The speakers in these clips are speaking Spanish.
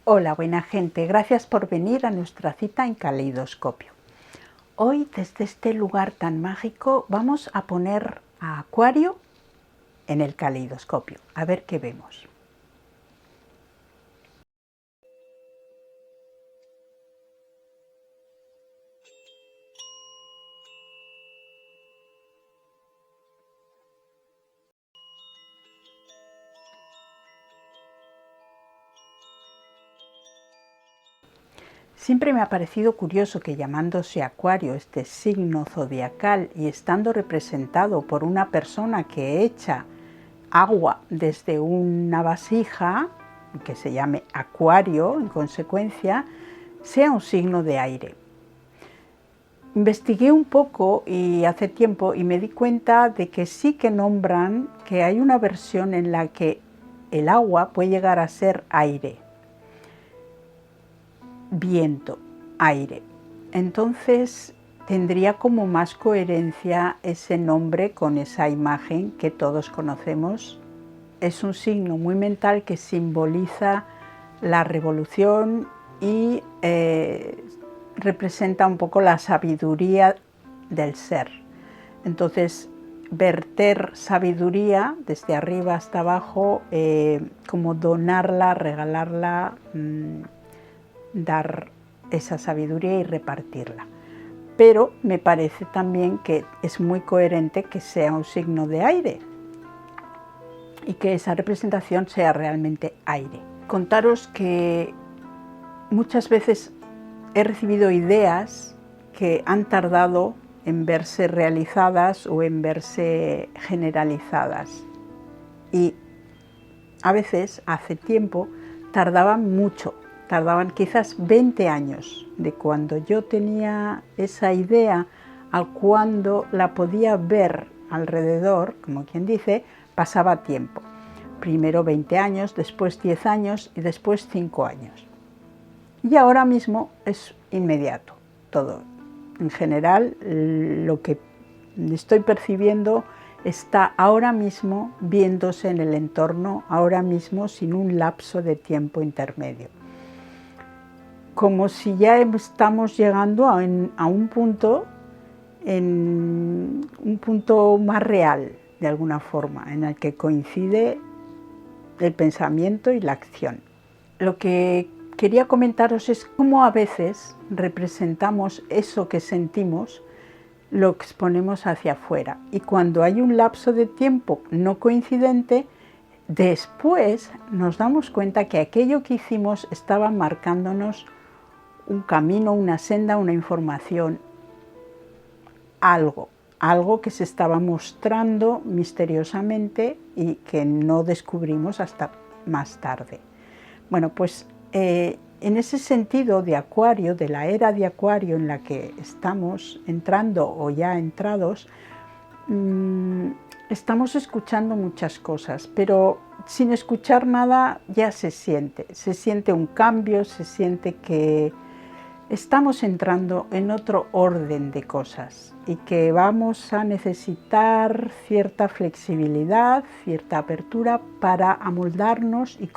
Hola, buena gente, gracias por venir a nuestra cita en Caleidoscopio. Hoy, desde este lugar tan mágico, vamos a poner a Acuario en el caleidoscopio, a ver qué vemos. Siempre me ha parecido curioso que, llamándose Acuario, este signo zodiacal, y estando representado por una persona que echa agua desde una vasija, que se llame Acuario en consecuencia, sea un signo de aire. Investigué un poco y hace tiempo y me di cuenta de que sí que nombran que hay una versión en la que el agua puede llegar a ser aire, viento, aire. Entonces tendría como más coherencia ese nombre con esa imagen que todos conocemos. Es un signo muy mental que simboliza la revolución y representa un poco la sabiduría del ser. Entonces, verter sabiduría desde arriba hasta abajo, como donarla, regalarla, dar esa sabiduría y repartirla. Pero me parece también que es muy coherente que sea un signo de aire y que esa representación sea realmente aire. Contaros que muchas veces he recibido ideas que han tardado en verse realizadas o en verse generalizadas. Y a veces, hace tiempo, tardaban mucho, tardaban quizás 20 años de cuando yo tenía esa idea a cuando la podía ver alrededor, como quien dice, pasaba tiempo. Primero 20 años, después 10 años y después 5 años. Y ahora mismo es inmediato todo. En general, lo que estoy percibiendo está ahora mismo viéndose en el entorno, ahora mismo sin un lapso de tiempo intermedio. Como si ya estamos llegando a un punto, más real, de alguna forma, en el que coincide el pensamiento y la acción. Lo que quería comentaros es cómo a veces representamos eso que sentimos, lo exponemos hacia afuera, y cuando hay un lapso de tiempo no coincidente, después nos damos cuenta que aquello que hicimos estaba marcándonos un camino, una senda, una información, algo que se estaba mostrando misteriosamente y que no descubrimos hasta más tarde. Bueno, pues en ese sentido de Acuario, de la era de Acuario en la que estamos entrando o ya entrados, estamos escuchando muchas cosas, pero sin escuchar nada ya se siente un cambio, se siente que estamos entrando en otro orden de cosas y que vamos a necesitar cierta flexibilidad, cierta apertura para amoldarnos y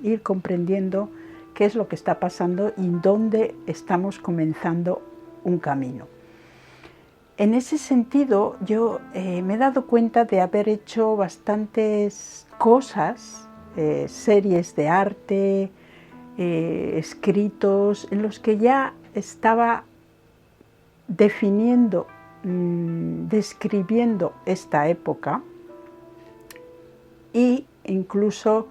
ir comprendiendo qué es lo que está pasando y dónde estamos comenzando un camino. En ese sentido, yo me he dado cuenta de haber hecho bastantes cosas, series de arte, escritos en los que ya estaba definiendo, describiendo esta época e incluso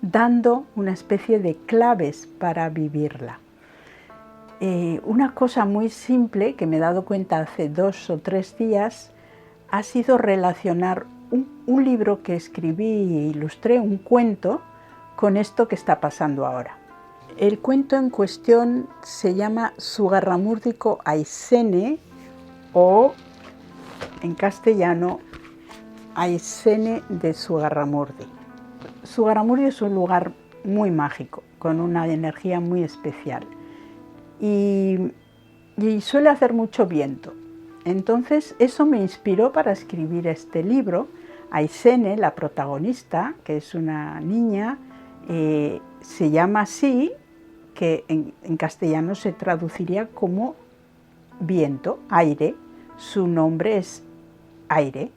dando una especie de claves para vivirla. Una cosa muy simple que me he dado cuenta hace 2 o 3 días ha sido relacionar un libro que escribí e ilustré, un cuento, con esto que está pasando ahora. El cuento en cuestión se llama Zugarramurdiko Aizene, o en castellano Aizene de Zugarramurdi. Zugarramurdi es un lugar muy mágico, con una energía muy especial y suele hacer mucho viento. Entonces eso me inspiró para escribir este libro. Aizene, la protagonista, que es una niña, se llama así, que en castellano se traduciría como viento, aire. Su nombre es aire.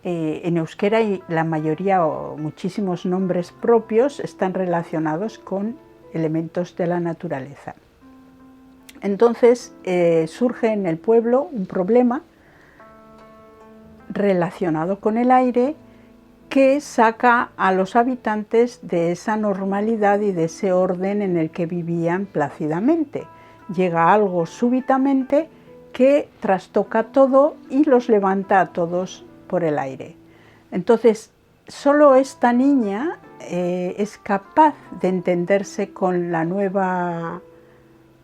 En euskera la mayoría o muchísimos nombres propios están relacionados con elementos de la naturaleza. Entonces surge en el pueblo un problema relacionado con el aire que saca a los habitantes de esa normalidad y de ese orden en el que vivían plácidamente. Llega algo súbitamente que trastoca todo y los levanta a todos por el aire. Entonces, solo esta niña es capaz de entenderse con la nueva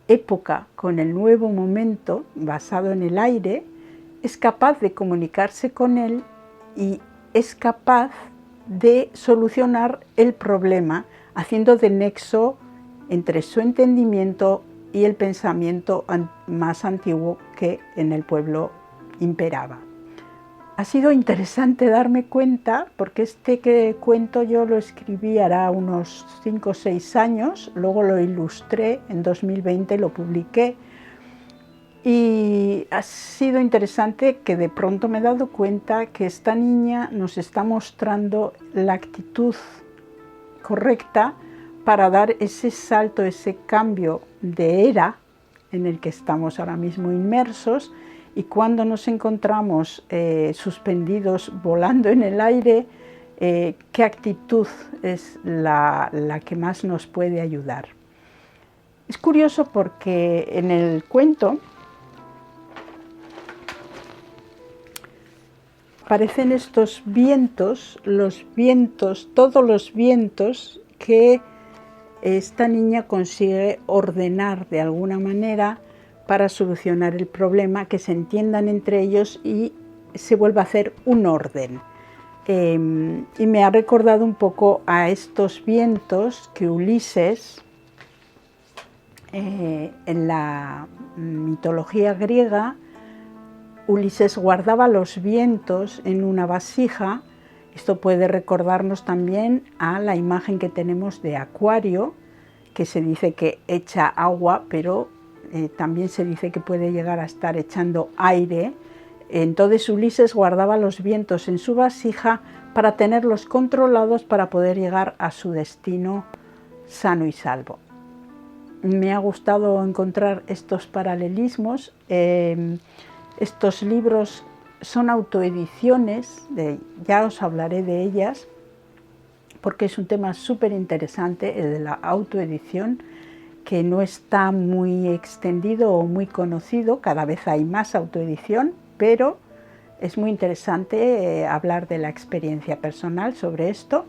época, con el nuevo momento basado en el aire, es capaz de comunicarse con él y es capaz de solucionar el problema haciendo de nexo entre su entendimiento y el pensamiento más antiguo que en el pueblo imperaba. Ha sido interesante darme cuenta, porque este cuento yo lo escribí hará unos 5 o 6 años, luego lo ilustré en 2020, lo publiqué, y ha sido interesante que de pronto me he dado cuenta que esta niña nos está mostrando la actitud correcta para dar ese salto, ese cambio de era en el que estamos ahora mismo inmersos, y cuando nos encontramos suspendidos volando en el aire, qué actitud es la que más nos puede ayudar. Es curioso porque en el cuento aparecen estos vientos, todos los vientos que esta niña consigue ordenar de alguna manera para solucionar el problema, que se entiendan entre ellos y se vuelva a hacer un orden. Y me ha recordado un poco a estos vientos que Ulises, en la mitología griega, Ulises guardaba los vientos en una vasija. Esto puede recordarnos también a la imagen que tenemos de Acuario, que se dice que echa agua, pero también se dice que puede llegar a estar echando aire. Entonces Ulises guardaba los vientos en su vasija para tenerlos controlados para poder llegar a su destino sano y salvo. Me ha gustado encontrar estos paralelismos. Estos libros son autoediciones, ya os hablaré de ellas, porque es un tema súper interesante, el de la autoedición, que no está muy extendido o muy conocido. Cada vez hay más autoedición, pero es muy interesante hablar de la experiencia personal sobre esto.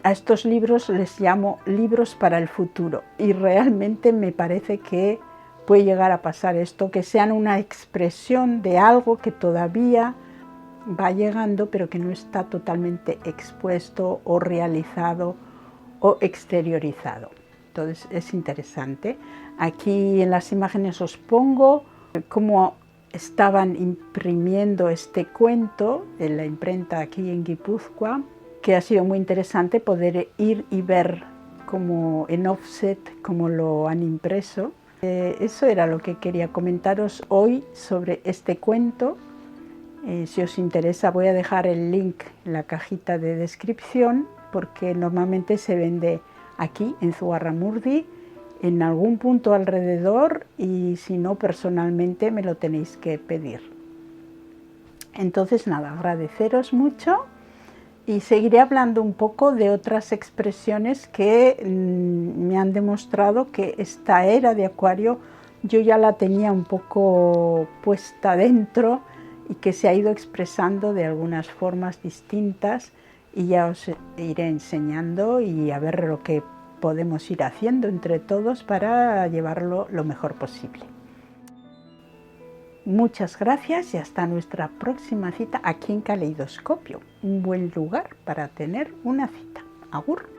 A estos libros les llamo libros para el futuro, y realmente me parece que puede llegar a pasar esto, que sean una expresión de algo que todavía va llegando, pero que no está totalmente expuesto o realizado o exteriorizado. Entonces es interesante. Aquí en las imágenes os pongo cómo estaban imprimiendo este cuento en la imprenta aquí en Guipúzcoa, que ha sido muy interesante poder ir y ver como en offset cómo lo han impreso. Eso era lo que quería comentaros hoy sobre este cuento. Si os interesa voy a dejar el link en la cajita de descripción, porque normalmente se vende aquí en Zugarramurdi, en algún punto alrededor, y si no, personalmente me lo tenéis que pedir. Entonces nada, agradeceros mucho y seguiré hablando un poco de otras expresiones que me han demostrado que esta era de Acuario yo ya la tenía un poco puesta dentro y que se ha ido expresando de algunas formas distintas, y ya os iré enseñando y a ver lo que podemos ir haciendo entre todos para llevarlo lo mejor posible. Muchas gracias y hasta nuestra próxima cita aquí en Caleidoscopio, un buen lugar para tener una cita. Agur.